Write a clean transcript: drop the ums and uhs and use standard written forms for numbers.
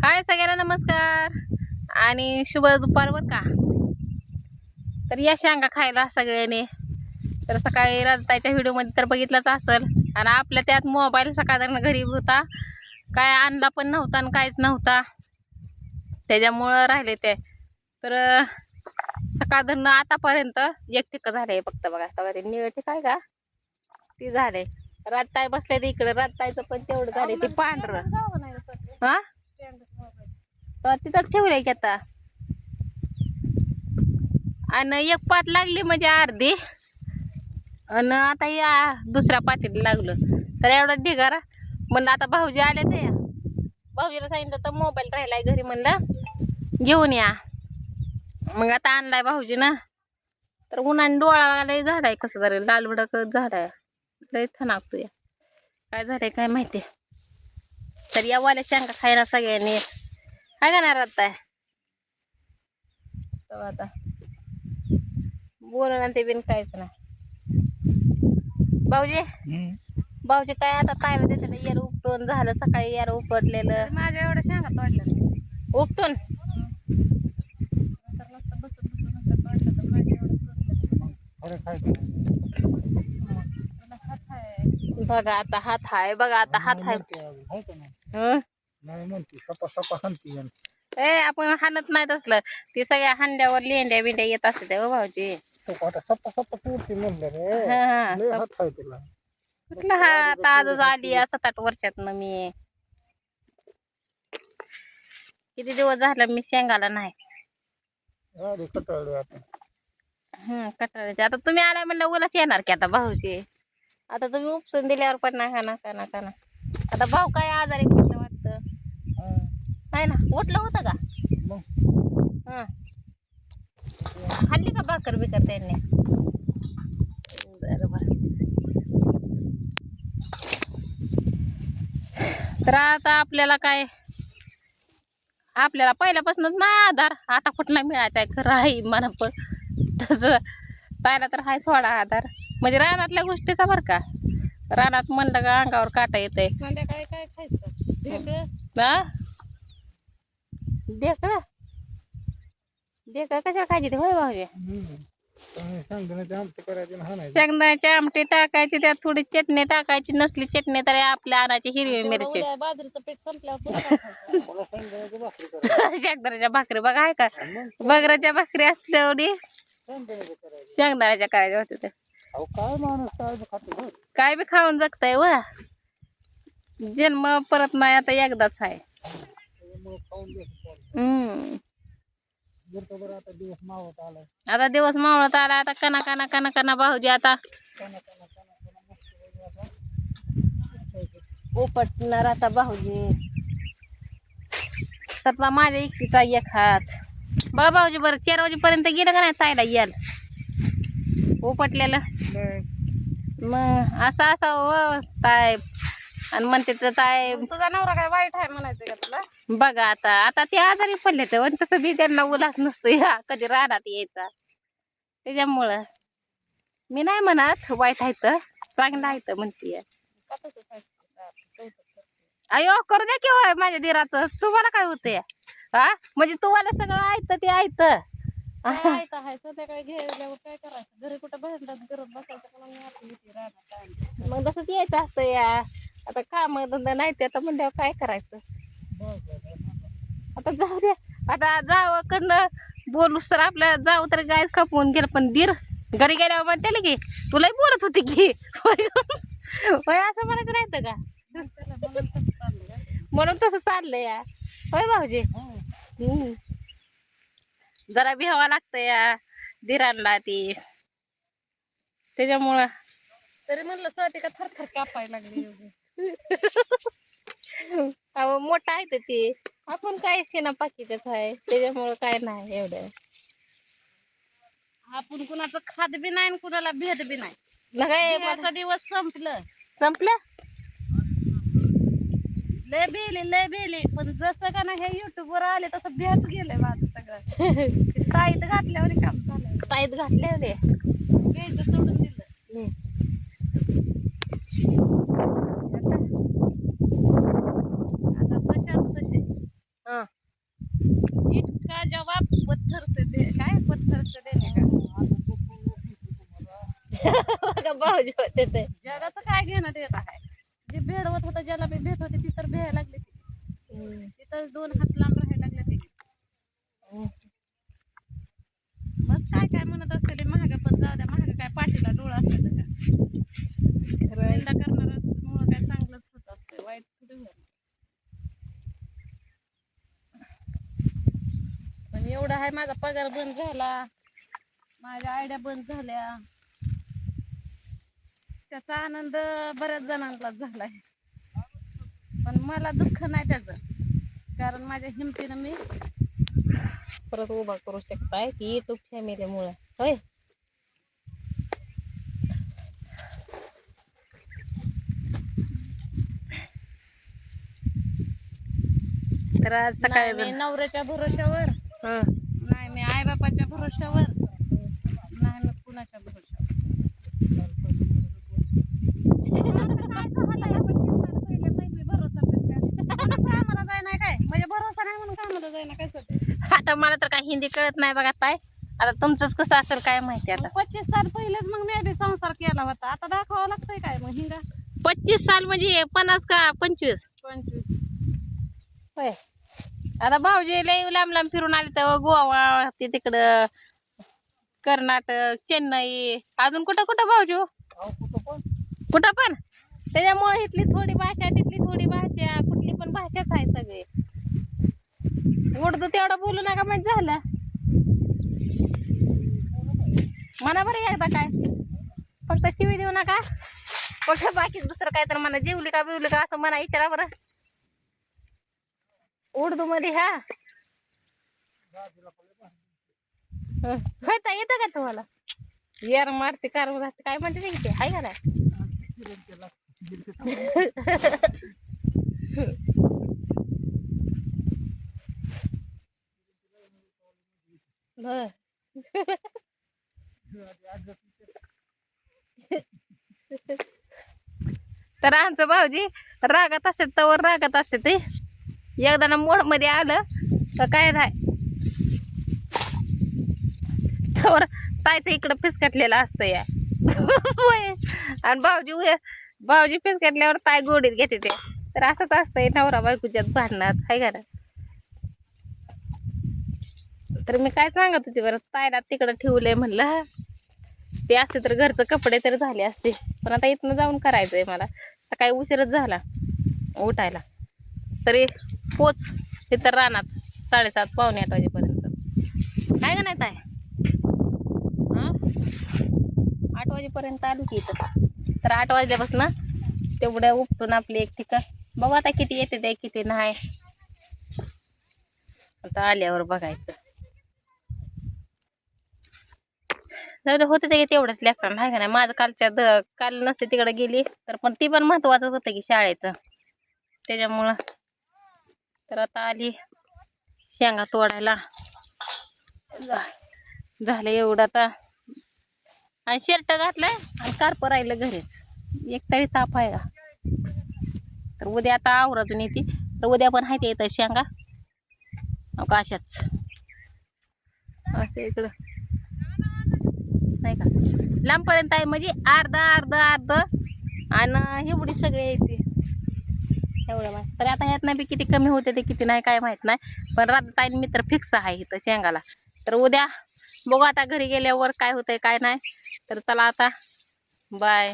हाय सगळ्यांना नमस्कार आणि शुभ दुपार बर का. तर या शेंगा खायला सगळ्यांनी. तर सकाळी रात्रीच्या व्हिडिओमध्ये तर बघितलंच असेल. आणि आपल्या त्यात मोबाईल सकाळनं घरी होता, काय आणला पण नव्हता आणि काहीच नव्हता, त्याच्यामुळं राहिले ते. तर सकाळनं आतापर्यंत एक ठिक झालंय फक्त बघा. तेव्हा ते निळ ठिक आहे का ती झाले. रातताय बसले ते इकडे, राततायचं पण तेवढं झाले ते पांढरं. हा तिथंच ठेवलंय की आता. आणि एक पात लागली म्हणजे अर्धी, आणि आता या दुसऱ्या पातीला लागलं. तर एवढा ढिगारा म्हणलं आता भाऊजी आले ते. भाऊजीला सांगितलं तर मोबाईल राहिलाय घरी, म्हणलं घेऊन या. मग आता आणलाय भाऊजी ना. तर उन्हाने डोळा लय झाडाय, कसं झालं लाल भडक झाडाय, लय थनाकतोय. काय झालंय काय माहिती. तर या वाल्या शेंगा खायला सगळ्यांनी काय करणार आता. आता बोलून ते बिन काहीच नाही. भाऊजी काय आता तायला देते. यार उपटून झालं, सकाळी यार उपटलेलं. माझ्या एवढ्या शेंगा तोडल्या उपटून. बघा आता हात आहे, बघा आता हात आहे. ए आपण हाणत नाही तसलं, ते सगळ्या हांड्यावर लेंड्या बिंड्या येत असते हो भाऊजी. कुठला हात आजच आली 7-8 वर्षातनं मी. किती दिवस झालं मी शेंगाला नाही. कटाळ्याचे आता तुम्ही आला म्हणलं उलाच येणार की आता भाऊजी. आता तुम्ही उपसून दिल्यावर पण नाही खाना. आता भाऊ काय आजारी पडलं वाटतं, नाही ना. उठलं होतं का? खाल्ली का भाकर बिकर त्यांनी? बरोबर. तर आता आपल्याला काय, आपल्याला पहिल्यापासूनच नाही आधार. आता कुठला मिळायचा आहे खरं आहे म्हणा, पण तसं पाहिला तर हाय थोडा आधार. म्हणजे रानातल्या गोष्टीचा बरं का. रानात म्हणलं का अंगावर काटा येते. संध्याकाळी काय खायचं? ढेकळं कशाला खायची ते होय भाऊजी? शेंगदाण्याची आमटी टाकायची, त्यात थोडी चटणी टाकायची. नसली चटणी तर आपल्या आणायची हिरवी मिरची. बाजरीचं पीठ संपल्यावर शेंगदाण्याच्या भाकरी बघा आहे का. बगराच्या भाकरी असल्यावर शेंगदाण्याच्या करायच्या होत्या. काय बी खाऊन जगताय व. जन्म परत नाही, आता एकदाच आहे. आता दिवस मावळत आला. आता कना भाऊजी आता उपटणार. आता भाऊजी तर माझ्या इकडचा एक हात बघा भाऊजी. बरं 4 वाजेपर्यंत गेलं का नाही तायला याल उपटलेलं. मग असं ताय आणि म्हणते तर ताय तुझा नवरा काय वाईट आहे म्हणायचं का तुला. बघा आता ते आजारी पडले तर तसं बी त्यांना उल्हास नसतो या कधी रानात यायचा. त्याच्यामुळं मी नाही म्हणत वाईट आहे तर चांगलं आहे तर म्हणते. अयो करू द्या की माझ्या दिराचं. तुम्हाला काय होतंय हा? म्हणजे तुम्हाला सगळं ऐकतं ते ऐकतं. संध्याकाळी घेतल्यावर काय करायचं, घरी कुठं भांडण करत बसायचं. मग तसंच यायचं असतं या. आता काम धंदा नाही ते आता म्हणल्यावर काय करायचं. आता जाऊ द्या. आता जावं कडनं बोलू सर आपल्या जाऊ तर गाय खपवून गेलं, पण दीर घरी गेल्यावर म्हणते की तुलाही बोलत होती की होय असं म्हणायचं राहतं का. म्हणून तसं चाललंय या होय भाऊजी. जरा भिहावं लागतं या दिरांना ती, त्याच्यामुळं. तरी म्हणलं स्वाती का थरथर कापायला लागली. अहो मोठा आहे तर ते, आपण काय सेना पाकीचच आहे, त्याच्यामुळं काय नाही एवढं. आपण कुणाचं खात बी नाही, कुणाला भेट बी नाही. माझा दिवस संपलं. लय बेले पण जसं का ना हे युट्यूब वर आले तसं बेच गेलंय माझं सगळं. ताईत घातल्यावर काम झालं. ताईत घातल्यावर बेच सोडून दिलं. आता जशाच तसे हं. इसका जवाब पत्थर से दे काय पत्थर से देने का बघा भाऊजी होते ते. जगाचं काय घेणं देणं आहे जे भेडवत होतं ज्याला मी भेट होती ती तर भेटायला लागली तिथं 2 हात लांब राहायला लागले ते बस काय काय म्हणत असते ते महाग पण जाऊ द्या महाग काय पाठीला डोळा असते का निंदा करणारच मुळे काय चांगलंच होत असतं वाईट थोडी होत पण एवढा आहे माझा पगार बंद झाला माझ्या आयडिया बंद झाल्या त्याचा आनंद बऱ्याच जणांना झालाय पण मला दुःख नाही त्याचं कारण माझ्या हिमतीनं मी परत उभा करू शकताय की युट्यूब फॅमिलीमुळे होय. तर आज सकाळी नाही मी नवऱ्याच्या भरोश्यावर हं. नाही मी आई बापाच्या भरोश्यावर नाही मी कुणाच्या भरोश्यावर कामाला जाय नाही काय म्हणजे भरोसा नाही म्हणून कामाला जाय ना काय सध्या आता मला तर काय हिंदी कळत नाही बघा ताई. आता तुमचंच कसं असेल काय माहिती. आता 25 साल पहिलेच मग मी बी संसार केला होता आता दाखवावं लागतंय काय मग हिंगा 25 साल म्हणजे 50 का 25 होय. आता भाऊजी लय लांब लांब फिरून आले तर गोवा ते तिकडं कर्नाटक चेन्नई अजून कुठं कुठं भाऊजी हो? कुठं पण त्याच्यामुळे इथली थोडी भाषा तिथली थोडी भाषा कुठली पण भाषाच आहे सगळे उर्दू तेवढं बोलू नका म्हणजे झालं म्हणा बरं एकदा काय फक्त शिवी देऊ नका फक्त बाकी दुसरं काय तर म्हणा जेवली का बिवली का असं म्हणा विचारा बरं उर्दू मध्ये हा होता येतं का तुम्हाला यार मारते कार काय म्हणते ते हाय का नाही तर आमचं भाऊजी रागात असते तवर रागात असते ते एकदा ना मोड मध्ये आलं तर काय नाही तवर तायचं इकडं फिसकटलेलं असतं या आणि भाऊजी फिसकटल्यावर ताय गोडीत घेते ते तर असंच असतंय नवरा बायकोच्यात भांडणात हाय का ना. तर मी काय सांगत होते बरं तायला तिकडं ठेवलंय म्हणलं ते असते तर घरचं कपडे तर झाले असते पण आता इथनं जाऊन करायचंय मला सकाळी उशीरच झाला उठायला तरी पोच तिथं रानात 7:30 पावणे 8 वाजेपर्यंत काय का नाही ताय 8 वाजेपर्यंत आलो की इथं तर 8 वाजल्यापासून तेवढ्या उपटून आपली एक ठिकाण बघू आता किती येते ते किती नाही आता आल्यावर बघायचं जाऊ होतं ते तेवढंच लेकरांना आहे का नाही माझं काल नसते तिकडे गेली तर पण ती पण महत्वाचं होतं की शाळेचं त्याच्यामुळं तर आता आली शेंगा तोडायला झालं एवढं आता आणि शर्ट घातलाय आणि कारप राहिलं घरीच एक तरी ताप आहे का तर उद्या आता आवराजून येते तर उद्या पण आहे ते येतं शेंगा अशाच असं इकडं नाही का लांबपर्यंत आहे म्हणजे अर्ध आणि एवढी सगळे येते एवढं माहिती तर आता ह्यात नाही बी किती कमी होते ते किती नाही काय माहित नाही पण राधाताईन मित्र फिक्स आहे इथं शेंगाला तर उद्या बघू आता घरी गेल्यावर काय होतंय काय नाही तर चला आता बाय.